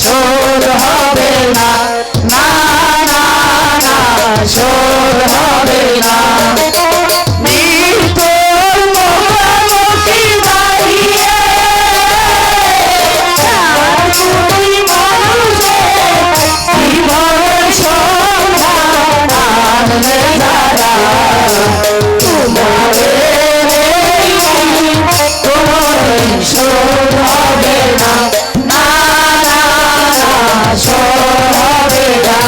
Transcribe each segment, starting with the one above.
শোধ হবে না, না না না শোধ হবে না। মৃত্যুর মুখোমুখি দাঁড়িয়ে জীবন সন্ধান আনবে তারা। তোমাদের কোনো শোধ হবে না, না না না শোধ হবে না।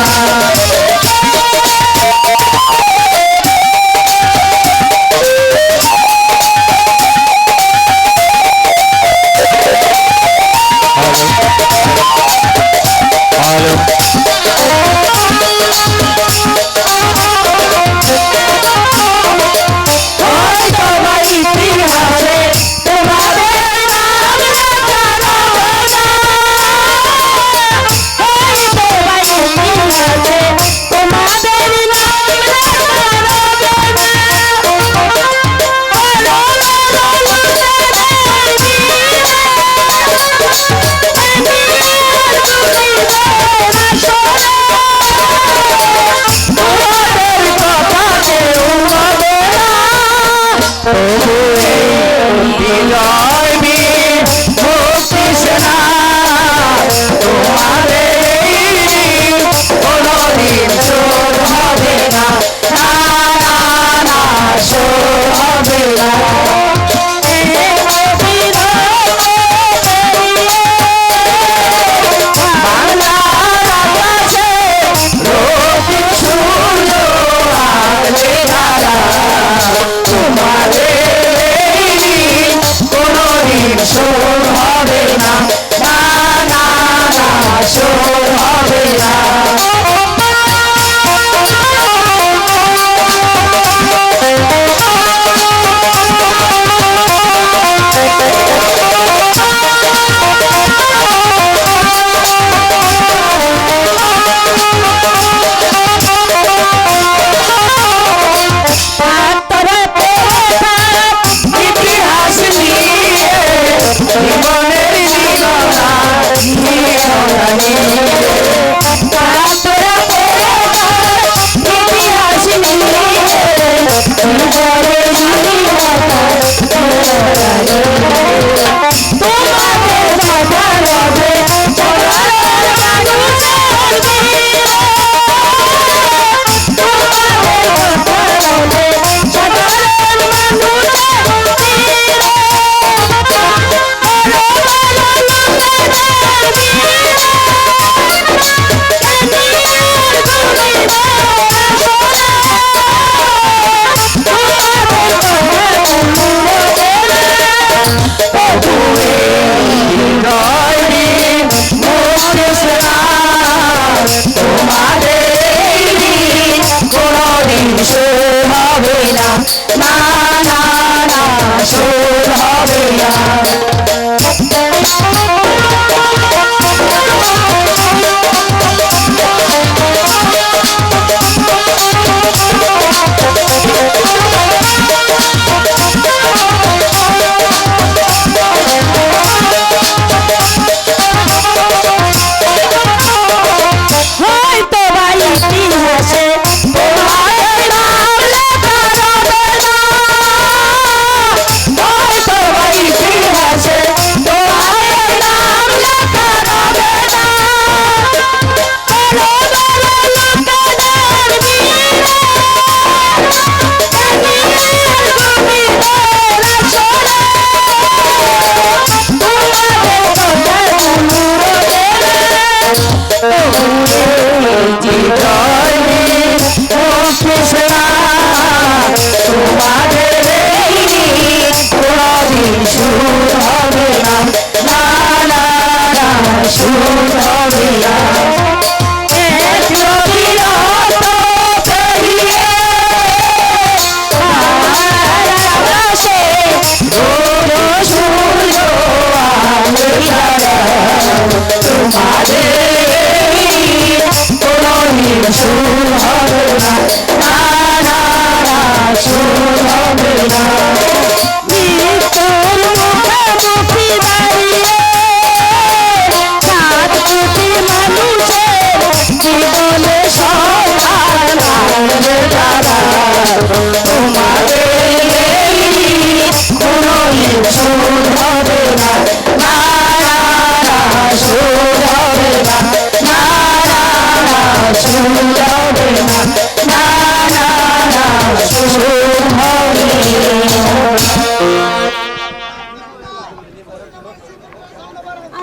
কোনো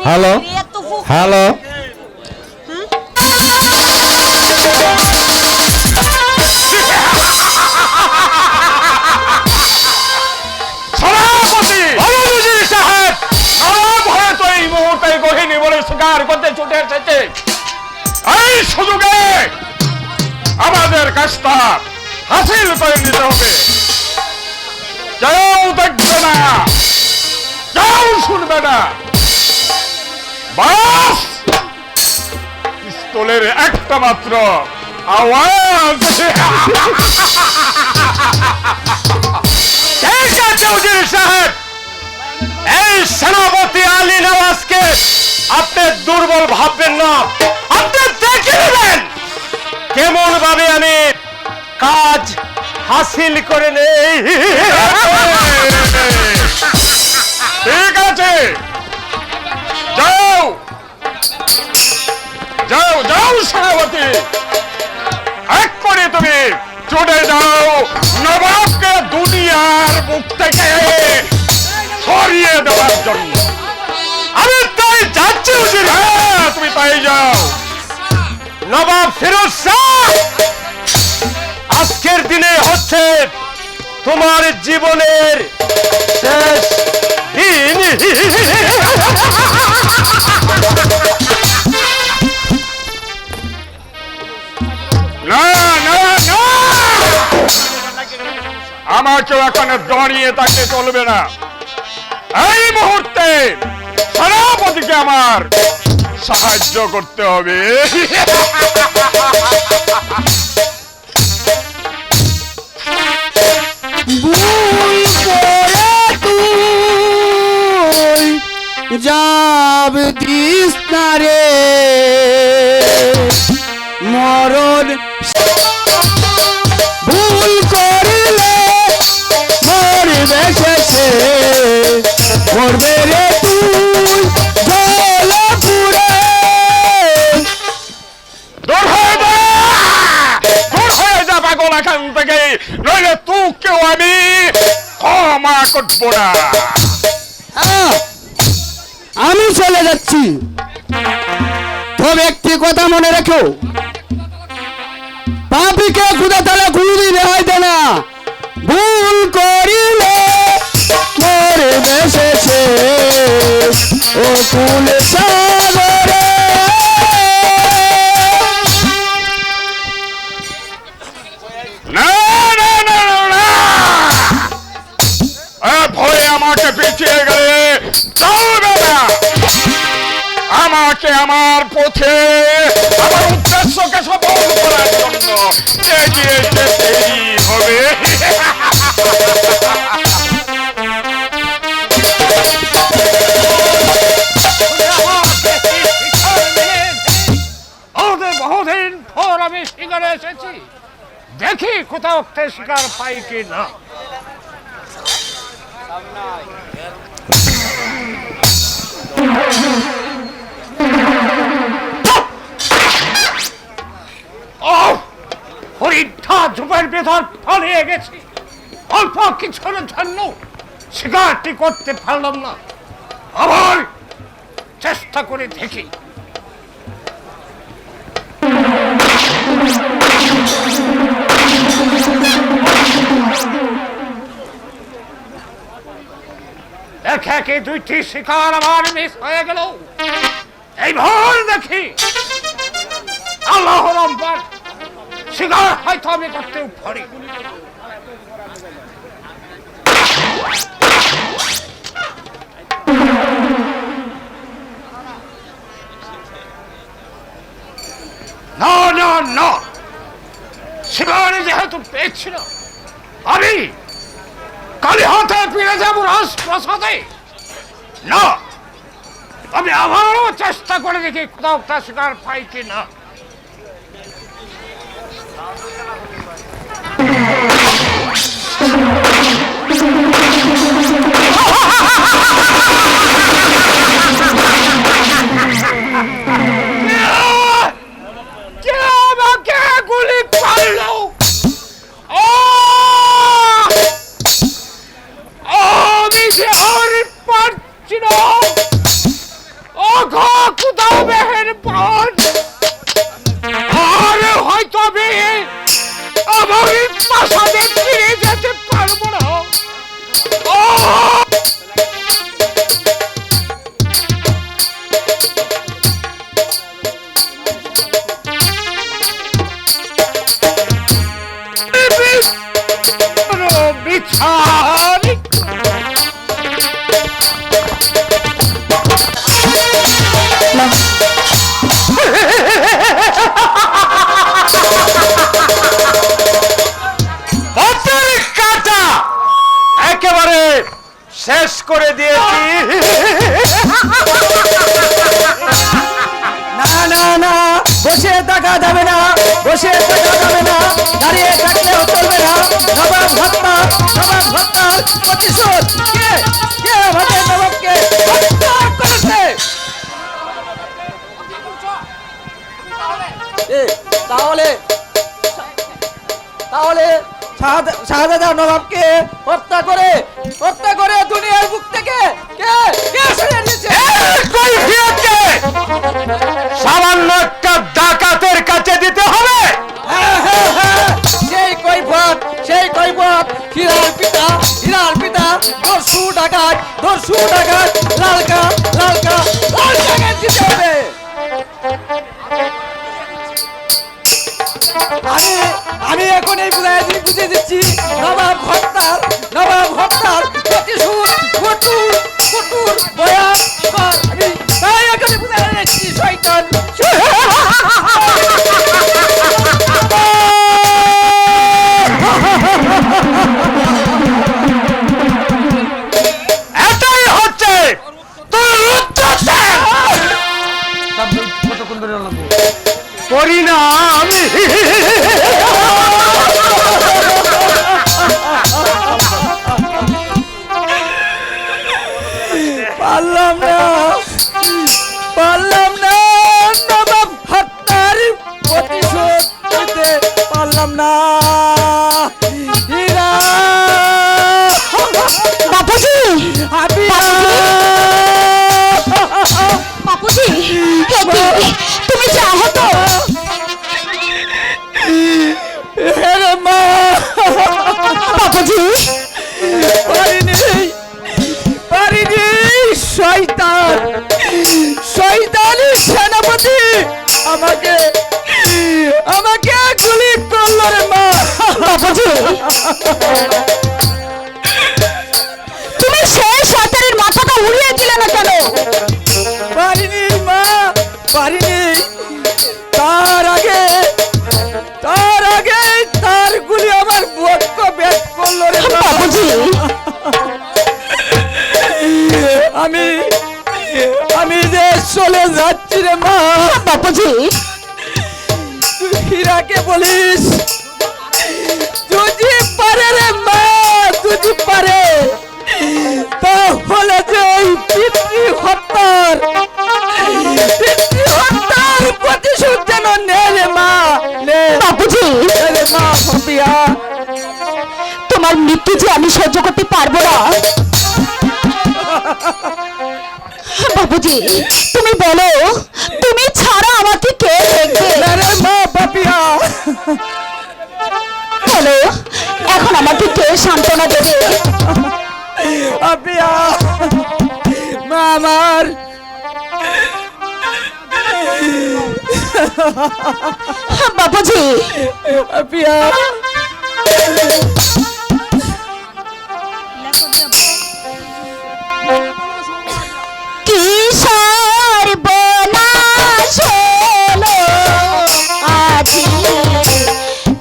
হ্যালো হ্যালো এই সুযোগে আমাদের কাজটা হাসিল করে নিতে হবে। কেউ দেখবে না, কেউ শুনবে না, বাস পিস্তলের একটা মাত্র আওয়াজ। ঠিক আছে উজির সাহেব, এই সেনাপতি আলী নওয়াজকে আপনি দুর্বল ভাববেন না, আপনি দেখে নেবেন কেমন ভাবে আমি কাজ হাসিল করে নেই। ঠিক আছে, যাও যাও যাও সেনাপতি, এক করে তুমি চলে যাও নবাবকে দুনিয়ার মুখ থেকে সরিয়ে দেওয়ার জন্য। আমি তাই যাচ্ছি উজির। হ্যাঁ, তুমি তাই যাও। নবাব ফিরোজ শাহ, আজকের দিনে হচ্ছে তোমার জীবনের শেষ দিন। না না না, আমাকেও এখানে দাঁড়িয়ে থাকতে চলবে না। এই মুহূর্তে সেনাপতিকে আমার সাহায্য করতে হবে। যাব দিস না রে মরণ, ভুল করিলে মরবে শেষে, মরবে রে তুই জলে পুরে। দূর হয়ে যা, দূর হয়ে যা পাগল এখান থেকে, নইলে তোকেও আমি ক্ষমা করবো না। আমি চলে যাচ্ছি, তবে একটি কথা মনে রেখো, পাপীকে খুদা তালা কোনদিন রেহাই দেয় না। ভুল করিলে মরবে শেষে ও কুল সাগরে। না না না না, ভয়ে আমাকে পিছিয়ে গেলে চলবে না। আমাকে আমার পথে আমার উদ্দেশ্যকে সফল করার জন্য এগিয়ে যেতেই হবে। বহুদিন পর আমি শিকারে এসেছি, দেখি কোথাও শিকার পাই কি না। হরিণটা ঝোপের ভেতর পালিয়ে গেছি, অল্প কিছুর জন্য শিকারটি করতে পারলাম না। আবার চেষ্টা করে দেখি। দেখে কি দুইটি শিকার আমার মিস হয়ে গেল। এইবার দেখি আল্লাহ রহমান শিকার হয়তো আমি করতেও পারি। না না না, শিকারে যেহেতু পেয়েছিল, আমি কালি হাতে ফিরে যাব রাজপ্রাসাদে। না, আমি আবারও চেষ্টা করে দেখি কোথাও একটা শিকার পাই কি না। কে আমাকে গুলি করলো? আমি যে আর পারছি না। প্রতিশোধ কে কে আমাদের নবাবকে হত্যা করেছে? তাহলে তাহলে শাহজাদা নবাবকে হত্যা করে দুনিয়ার বুক থেকে কে কে সরিয়ে দিয়েছে? কৈফিয়তকে সামান্য একটা ডাকাতের কাছে দিতে হবে। সেই কৈফত হীরার পিতা দর্শু ডাকাত লালকা দিতে হবে। আমি এখন এই বুঝিয়ে দিচ্ছি নবাব হত্যার প্রতিশোধ কঠোর ভয়ঙ্কর। আমি তাই এখন বুঝিয়ে দিচ্ছি শয়তান। এটাই হচ্ছে তোর উদ্দেশ্য। পরিণাম পারলাম না নবাব হত্যার প্রতিশোধ নিতে পারলাম না। হীরা বাপুজি, হাবিয়া বাপুজি, তুমি চাও তো? হেরে মা বাপুজি, পারিনি শয়তানি সেনাপতি আমাকে গুলি করলো রে মা। বাপুজি, তুমি সেই শয়তানের মাথাটা উড়িয়ে দিলে না কেন? পারিনি মা, তার আগে তার গুলি আমার বক্ষ বেদ করলো রে মা। বাপুজি, আমি যে চলে যাচ্ছি রে মা। বাপুজি, তুই হীরাকে বলিস যদি পারে রে মা, যদি পারে তাহলে যে ওই পিতৃ হত্যার প্রতিশোধ যেন নে রে মা, নে বাপুজি, রে মা ভাবিয়া। তোমার মৃত্যু যে আমি সহ্য করতে পারবো না। বাপুজি, তুমি বলো, তুমি ছাড়া আমাকে কে দেখবে? রে মা ভাবিয়া, বলো, এখন আমাকে কে সান্ত্বনা দেবে? ভাবিয়া মা আমার বাপুজি, ভাবিয়া কি সর্বনাশ হলো আজি,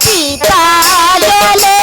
পিতা গেলে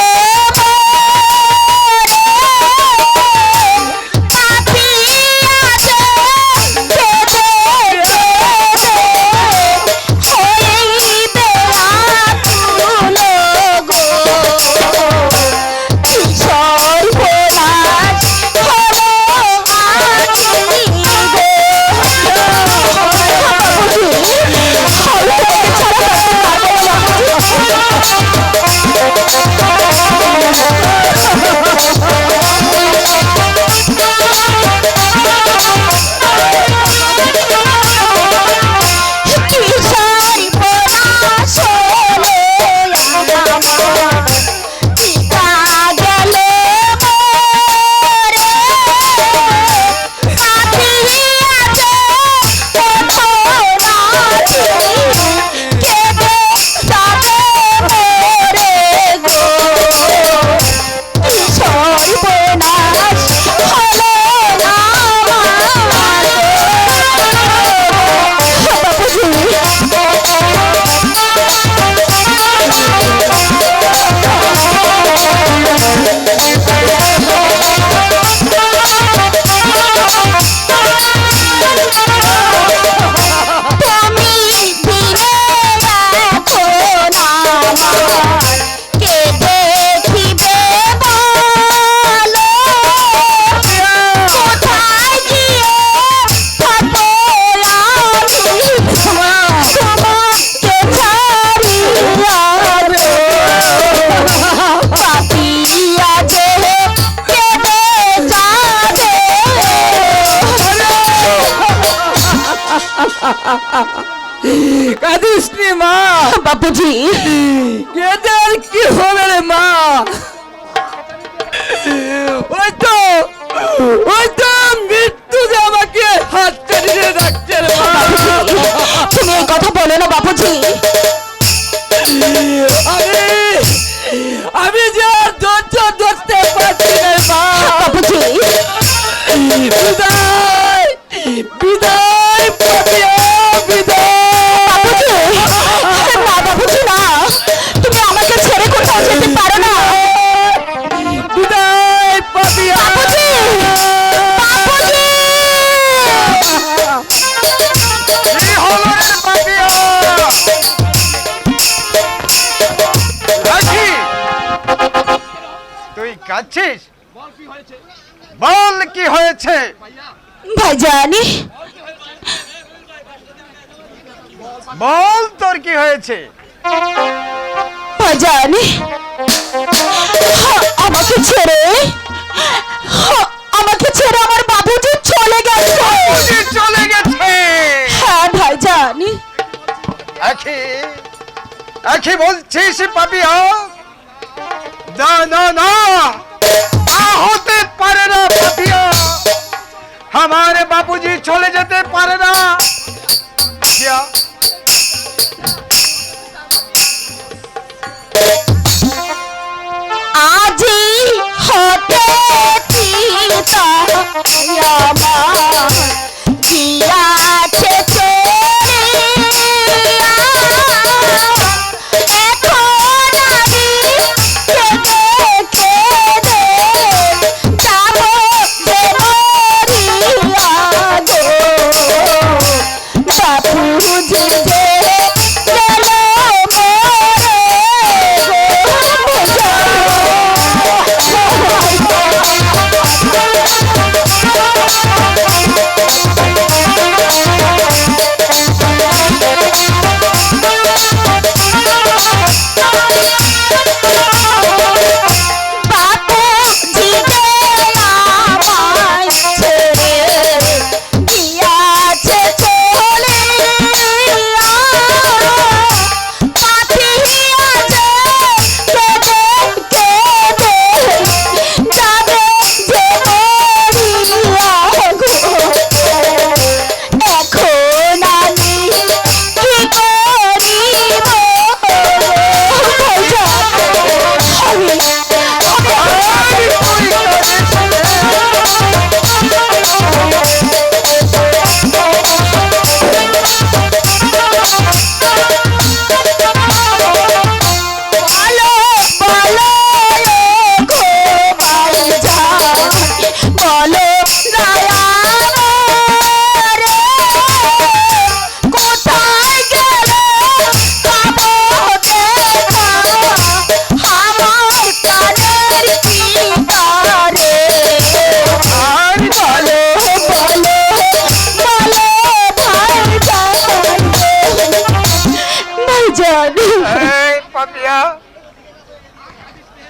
কাঁদিস নি মা, বাপুজি কেঁদে আর কি হবে রে মা? ওই তো মৃত্যু যে আমাকে হাত চালিয়ে রাখছে রে মা। তুমি এই কথা বলো না বাপুজি। আমি যে আর ধৈর্য ধরতে পারছি না মা। বাপুজি বিদায় বিদায় পাপিয়া, বিদায়। না বাপুজি না, তুমি আমাকে ছেড়ে কোথাও যেতে পারো না। বিদায় পাপিয়া। বাপুজি বাপুজি কি হলো রে পাপিয়া? রাখি, তুই কাঁদছিস? বল কি হয়েছে? ভাইজানি বল তোর কি হয়েছে? ভাইজানি আমাকে ছেড়ে আমার বাবুজি চলে গেছে। তুই চলে গেছে? হ্যাঁ ভাইজানি। আখি আখি বলছিস পাপিয়া? না না না, তা হতে পারে না পাপিয়া। আমার বাবুজি চলে যেতে পারে না। যা, আজি হতে চিতা আমার গিয়াছে চলিয়া, এখন আমি কেঁদে কেঁদে যাব যে মরিয়া গো। বাপুজি যে গেল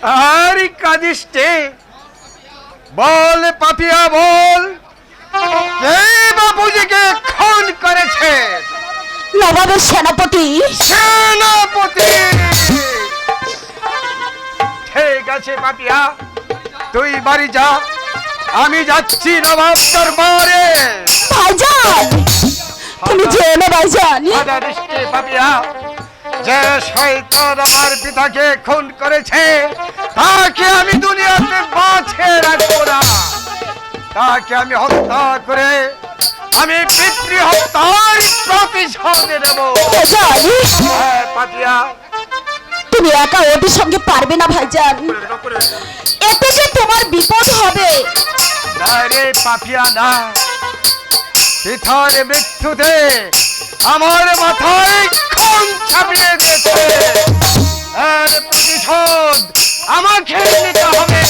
আর কাঁদিস রে? বল পাপিয়া বল, কে বাবুজিকে খুন করেছে? নবাবের সেনাপতি। সেনাপতি? ঠিক আছে পাপিয়া, তুই বাড়ি যা, আমি যাচ্ছি নবাব দরবারে। ভাইজান তুমি যেও না ভাইজান। পাপিয়া, যে শয়তান আমার পিতাকে খুন করেছে তাকে আমি দুনিয়াতে বাঁচিয়ে রাখবো না। তাকে আমি হত্যা করে আমি পিতৃ হত্যার প্রতিশোধ নেব। হ্যাঁ পাপিয়া, তুমি একা ওদের সঙ্গে পারবে না ভাইজান, এতে যে তোমার বিপদ হবে। না রে পাপিয়া না, পিতার মৃত্যুতে আমার মাথায় খুন চাপিয়ে দিয়েছে, এর প্রতিশোধ আমাকে নিতে হবে।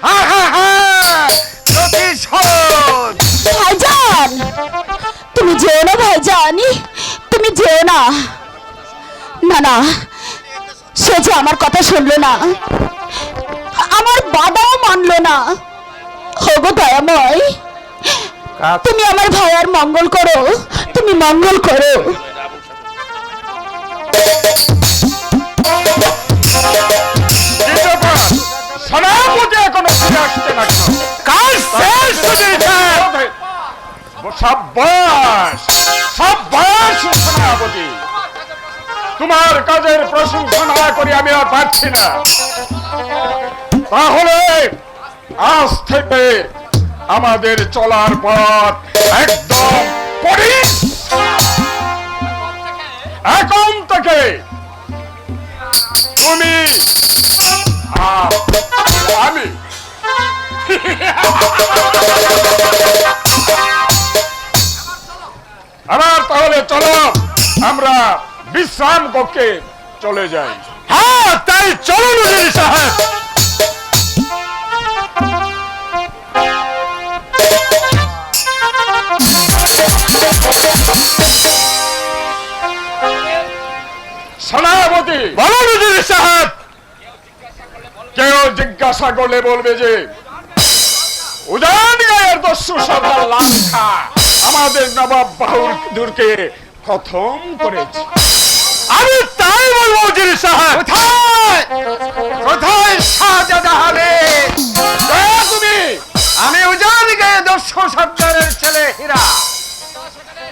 হ্যাঁ হ্যাঁ হ্যাঁ, প্রতিশোধ। ভাইজান তুমি যেও না ভাইজান, তুমি যেও না। না না, সে যে আমার কথা শুনলো না, আমার বাবাও মানলো না। হোগো দয়াময়, তুমি আমার ভাইয়ার মঙ্গল করো, তুমি মঙ্গল করো। সেনাপতি এখনো ফিরে আসছে না কেন? কাজ শেষ উজির সাহেব। সাব্বাস সাব্বাস সেনাপতি, তোমার কাজের প্রশংসা না করে আমি আর পারছি না। তাহলে আজ থেকে আমাদের চলার পথ একদম এখন থেকে তুমি আমি আবার তাহলে চলো আমরা বিশ্রাম কক্ষে চলে যাই। হ্যাঁ তাই চলুন উজির সাহেব। সেনাপতি বলুন উজির সাহেব। কেউ জিজ্ঞাসা করলে বলবে যে উজান গায়ের দস্যু সর্দার লাল খা আমাদের নবাব বাহাদুরকে খতম করেছে। আমি তাই বলবো উজির সাহেব। কোথায় কোথায় শাহজাদা হবে তুমি? আমি উজান গায়ে দস্যু সর্দারের ছেলে হীরা।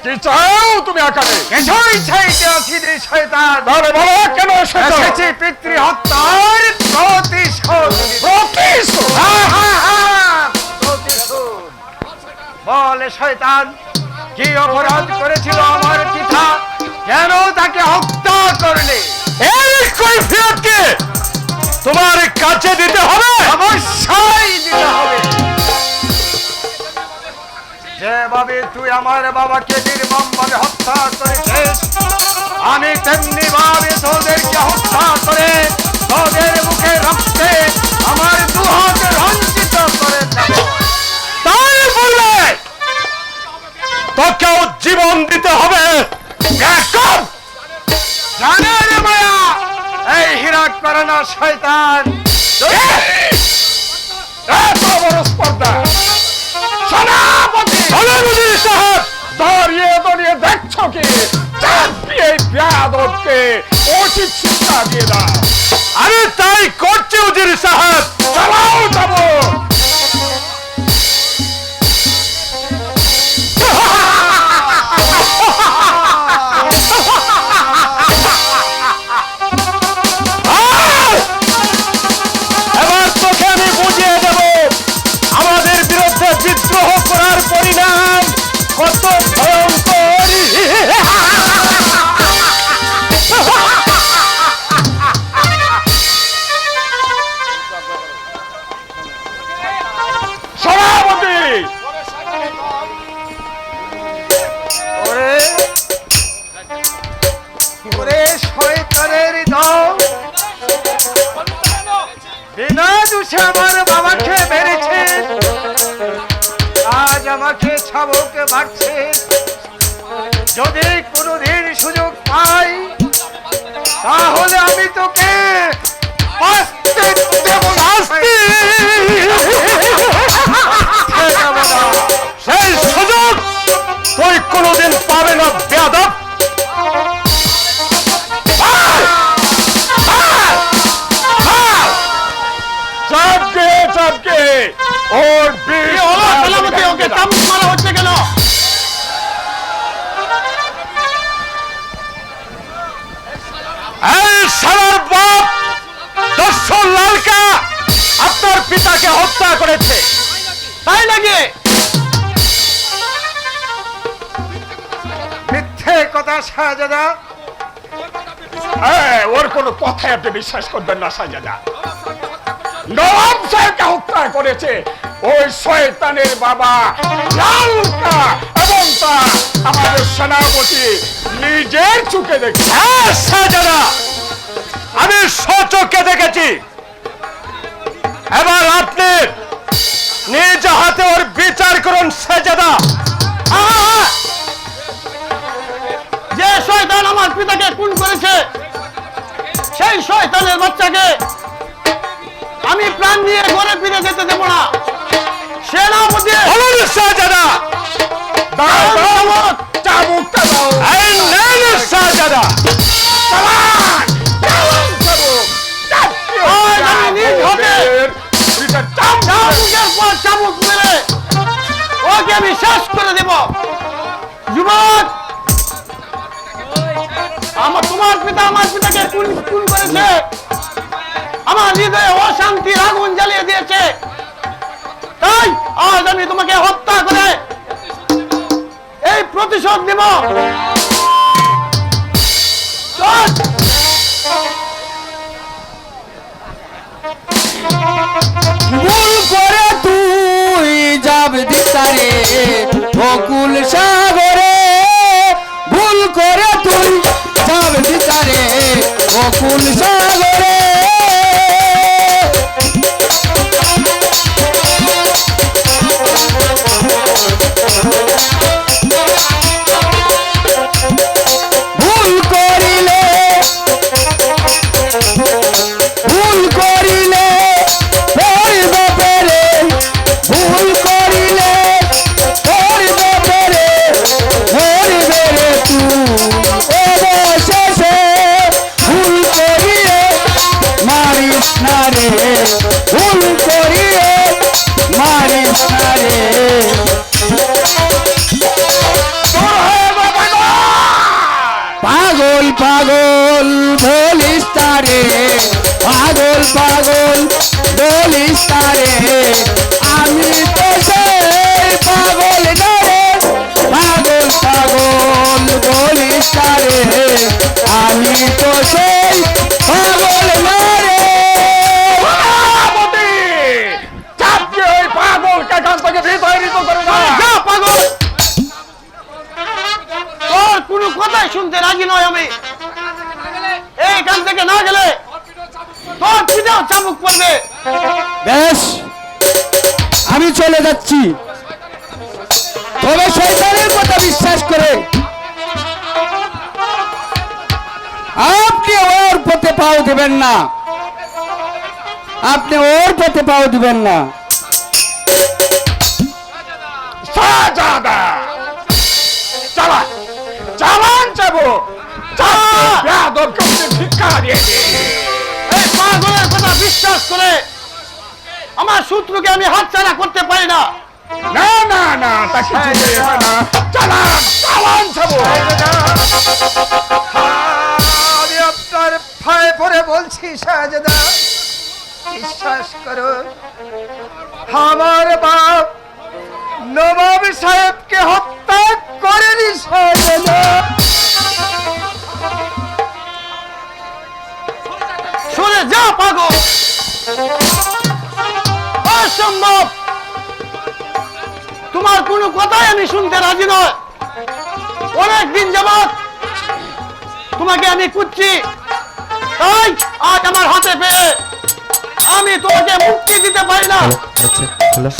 কি চাও তুমি আকারে? কিছুই চাইতে আছি রে শয়তান। তাহলে বলো কেন এসেছি? পিতৃ হত্যার প্রতিশোধ। প্রতিশোধ? প্রতিশোধ। বলে শয়তান কি অপরাধ করেছিল আমার পিতা, কেন তাকে হত্যা করলে? এই কৈফিয়তকে তোমার কাছে দিতে হবে। অবশ্যই দিতে হবে। যেভাবে তুই আমার বাবাকে নির্মমভাবে হত্যা করেছিস, আমি তেমনি ভাবে তোদেরকে হত্যা করে তোদের মুখে রক্তে আমার দু হাত রঞ্জিত করে দেব। তাই বললে তোকেও জীবন দিতে হবে। জানে রে মায়া, এই হীরা করে না শয়তান। এত বড় স্পর্ধা! সেনাপতি উজির সাহেব দাঁড়িয়ে দাঁড়িয়ে দেখছো কি? চাপিয়ে বেয়াদবকে উচিত শিক্ষা দিয়ে দাও। আমি তাই করছি উজির সাহেব। চালাও যাবো। এবার তোকে আমি বুঝিয়ে দেব আমাদের বিরুদ্ধে বিদ্রোহ করার পরিণাম কত ভয়ঙ্কর। সভাপতি ওরে শয়তানের দল, বিনা দোষে আমার বাবাকে মেরেছে, আজ আমাকে ছাবকে মারছে। যদি কোনোদিন সুযোগ পাই তাহলে আমি তোকে শাস্তি দেব। সেই সুযোগ তুই কোনোদিন পাবে না বেয়াদব। চাপকে চাপকে ওর ওকে চামচ মারা হচ্ছে কেন? এই সারার বাপ দস্যু লালকা আপনার পিতাকে হত্যা করেছে, তাই নাকি? মিথ্যে কথা শাহজাদা। ওর কোনো কথাই আপনি বিশ্বাস করবেন না শাহজাদা। নবাব সাহেবকে হত্যা করেছে ওই শয়তানের বাবা লালকা, এবং তা আমাদের সেনাপতি নিজের চোখে দেখেছে। হ্যাঁ শাহজাদা, আমি স্বচক্ষে দেখেছি। এবার আপনি নিজ হাতে ওর বিচার করুন শাহজাদা। যে শয়তান আমার পিতাকে খুন করেছে সেই শয়তানের বাচ্চাকে আমি প্রাণ নিয়ে ঘরে ফিরে যেতে দেব না। সেনাপতি শাহজাদা চাবুক খুন করেছে, আমার হৃদয়ে অশান্তির আগুন জ্বালিয়ে দিয়েছে। তাই আজ আমি তোমাকে হত্যা করে এই প্রতিশোধ নেব। চল। ভুল করে তুই যাবি দিতারে বকুল সাগরে, ভুল করে তুই যাবি দিতারে বকুল সাগরে। ভুল করিলে ভুল করিলে পড়িব পেরে, ভুল করিলে পড়িব পেরে, মরিবে রে তুই অবশেষে। ভুল করিয়ে মারিস না রে, ভুল করিয়ে মারিস না রে। পাগল পাগল বলিস তারে, পাগল পাগল বলিস তারে, আমি তো সেই পাগল না রে। পাগল পাগল বলিস তারে, আমি তো সেই পাগল না রে। সেনাপতি, চাপ দিয়ে ওই পাগলকে এখান থেকে বিতাড়িত করে দাও। যা পাগল, তোর কোনো কথাই শুনতে রাজি নয় আমি। এইখান থেকে না গেলে তোর পিতাও চাবুক পড়বে। বেশ, আমি চলে যাচ্ছি, তবে শয়তানের কথা বিশ্বাস করে আপনি ওর পথে পাও দিবেন না, আপনি ওর পথে পাও দিবেন না। শাহজাদা, চালা চালান যাবো, বেয়াদবকে শিক্ষা দিয়ে দে। এই পাগলের কথা বিশ্বাস করে আমার শত্রুকে আমি হাতছাড়া করতে পারি না। না না না, তা কিছু হবে না। চালান চালান যাবো। আমি আপনার ভয়ে পড়ে বলছি শাহজাদা, বিশ্বাস করো, আমার বাপ নবাব সাহেবকে হত্যা করেনি শাহজাদা। শুনে যা পাগল, অসম্ভব, তোমার কোনো কথাই আমি শুনতে রাজি নয়। অনেক দিন যাবত তোমাকে আমি খুঁজছি, তাই আজ আমার হাতে পেয়ে আমি তোমাকে মুক্তি দিতে পারি না।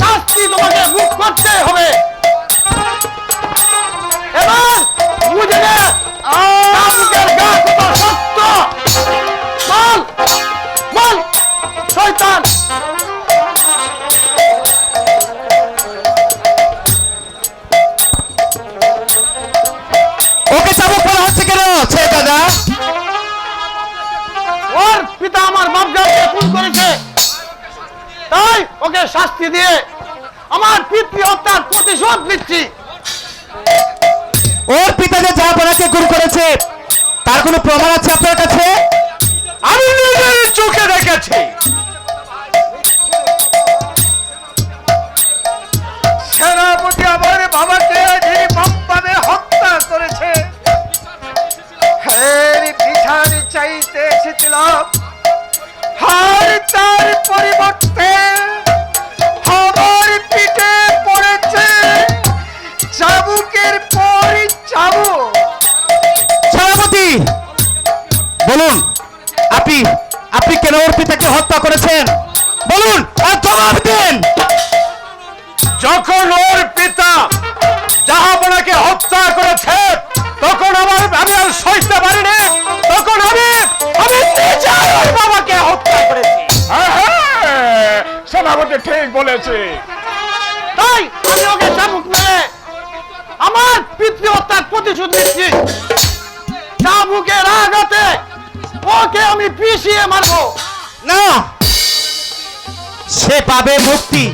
শাস্তি তোমাকে ভোগ করতে হবে। এবার বুঝে নে চাবুকের গা কত শক্ত। বল বল শয়তান। ওকে চাবুক পড়া হচ্ছে কেন দাদা? ওর পিতা আমার বাপজানকে খুন করেছে, তাই ওকে শাস্তি দিয়ে আমার পিতৃ হত্যার প্রতিশোধ নিচ্ছি। ওর পিতা যে জাহাপনাকে খুন করেছে তার কোনো প্রমাণ আছে আপনার কাছে? আমি নিজের চোখে দেখেছি। সেনাপতি আমার বাবাকে নির্মমভাবে হত্যা করেছে। এর বিচার চাইতে এসেছিলাম, আর তার পরিবর্তে আমার পিঠে পড়েছে চাবুকের পর চাবুক। সেনাপতি বলুন, আপনি আপনি কেন ওর পিতাকে হত্যা করেছেন? বলুন আর জবাব দেন। যখন ওর পিতা জাহাপনাকে হত্যা করেছে তখন আমি আর সইতে পারিনি, তখন আমি নিজে ওর বাবাকে হত্যা করেছি। সেনাপতি ঠিক বলেছে। তাই আমি ওকে চাবুক মেরে আমার পিতৃ হত্যার প্রতিশোধ নিচ্ছি। চাবুকের আঘাতে ওকে আমি পিষিয়ে মারবো। না, সে পাবে মুক্তি।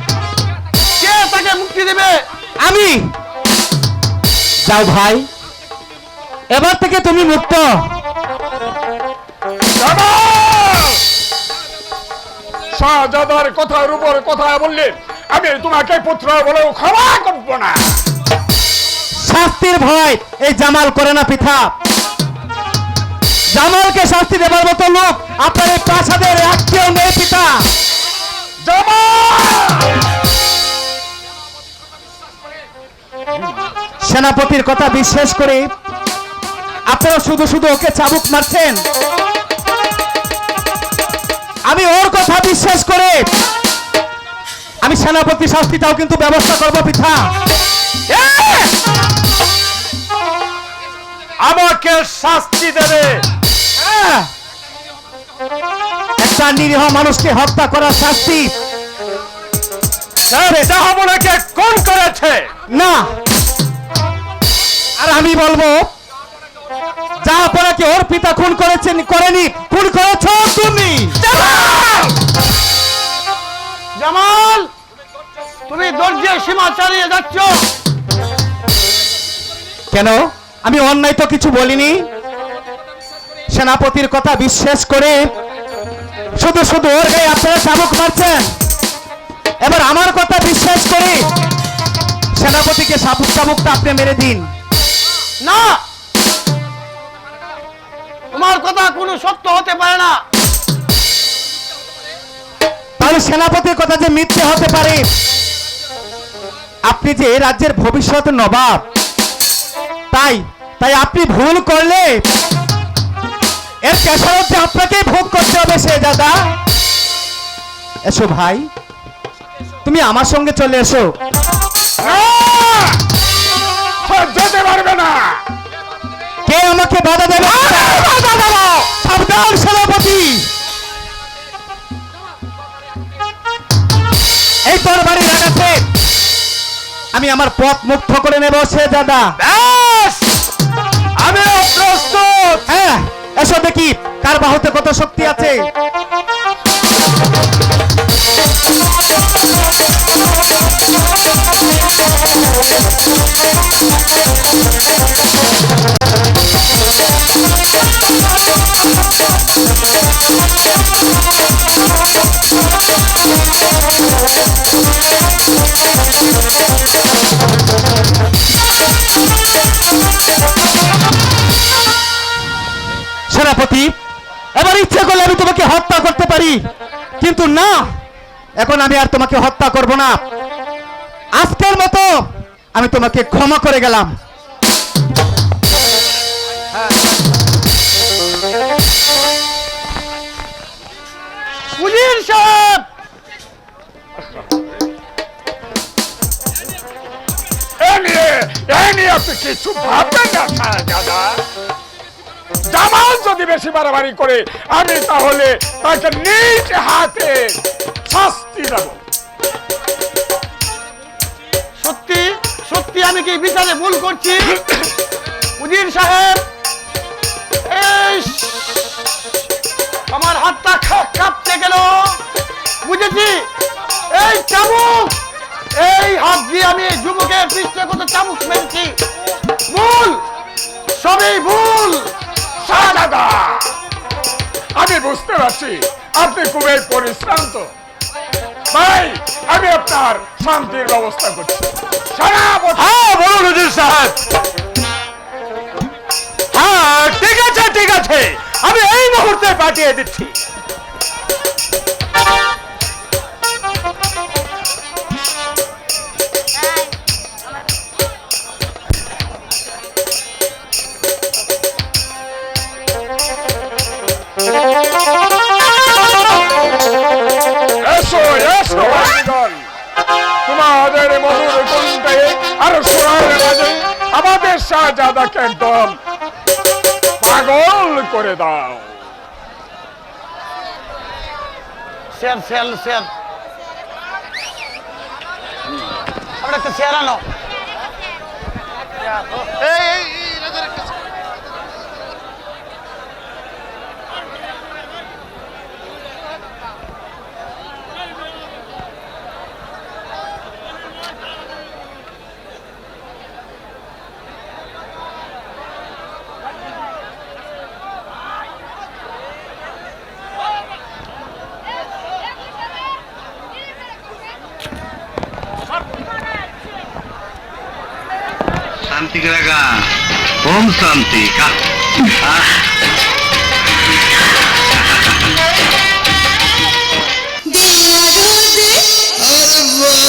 কে তাকে মুক্তি দেবে? আমি। যাও ভাই, এবার থেকে তুমি মুক্ত। শাহজাদার কথার উপর কথা বললে আমি তোমাকে পুত্র বলেও ক্ষমা করব না। শাস্তির ভয় এই জামাল করে না পিতা। জামালকে শাস্তি দেবার মতো লোক আপনার এই প্রাসাদের একটিও নেই পিতা। সেনাপতির কথা বিশ্বাস করে আপনারা শুধু শুধু ওকে চাবুক মারছেন। আমি ওর কথা বিশ্বাস করে আমি সেনাপতি শাস্তিটাও কিন্তু ব্যবস্থা করবো পিতা। আমাকে শাস্তি দেবে? একটা নিরীহ মানুষকে হত্যা করার শাস্তি জাহাবনাকে কোন করেছে? না, আর আমি বলবো জাহাপনাকে ওর পিতা খুন করেছেন, করেনি, খুন করেছ তুমি। জামাল, তুমি ধৈর্যের সীমা চালিয়ে যাচ্ছ। কেন? আমি অন্যায় তো কিছু বলিনি। সেনাপতির কথা বিশ্বাস করে শুধু শুধু ওর গায়ে আপনারা চাবুক মারছেন। এবার আমার কথা বিশ্বাস করে সেনাপতিকে চাবুকটা আপনি মেরে দিন। না, তোমার কথা কোনো সত্য হতে পারে না। তাহলে সেনাপতির কথা যে মিথ্যে হতে পারে? আপনি যে রাজ্যের ভবিষ্যৎ নবাব, তাই তাই আপনি ভুল করলে এর খেসারত যে আপনাকে ভোগ করতে হবে। সে দাদা, এসো ভাই, তুমি আমার সঙ্গে চলে এসো। যেতে পারবে না। কে আমাকে বাধা দেবে? সাবধান সেনাপতি, এই তরবারি লাগাতে আমি আমার পথ মুক্ত করে নেব। সে দাদা, আমি প্রস্তুত। হ্যাঁ, এসো দেখি কার বাহুতে কত শক্তি আছে। সেনাপতি, এবার ইচ্ছে করলে আমি তোমাকে হত্যা করতে পারি, কিন্তু না, এখন আমি আর তোমাকে হত্যা করব না। আজকের মতো আমি তোমাকে ক্ষমা করে গেলাম। উজির সাহেব, এ নিয়ে আপনি কিছু ভাববেন না শাহজাদা। জামাল যদি বেশি বাড়াবাড়ি করে আমি তাহলে তাকে নিজ হাতে শাস্তি দেব। সত্যি সত্যি আমি কি বিচারে ভুল করছি? উজির সাহেব, এই আমার হাতটা কাঁপতে গেল। বুঝেছি, এই চাবুক, এই হাত দিয়ে আমি যুবকের পৃষ্ঠে কত চাবুক মেরেছি। ভুল, সবই ভুল। শাহজাদা, আমি বুঝতে পারছি আপনি খুবই পরিশ্রান্ত। ভাই, আমি আপনার শান্তির ব্যবস্থা করছি। হ্যাঁ, বলুন হুজুর সাহেব। হ্যাঁ, ঠিক আছে ঠিক আছে, আমি এই মুহূর্তে পাঠিয়ে দিচ্ছি। এসো এসো ভাইগণ, তোমাদের মধুর কণ্ঠে আর সোনার মাঝে আমাদের শাহজাদাকে একদম পাগল করে দাও। স্যার স্যার স্যার, আমরা একটা চেয়ার আনো। ठीक रहेगा। ओम शांति का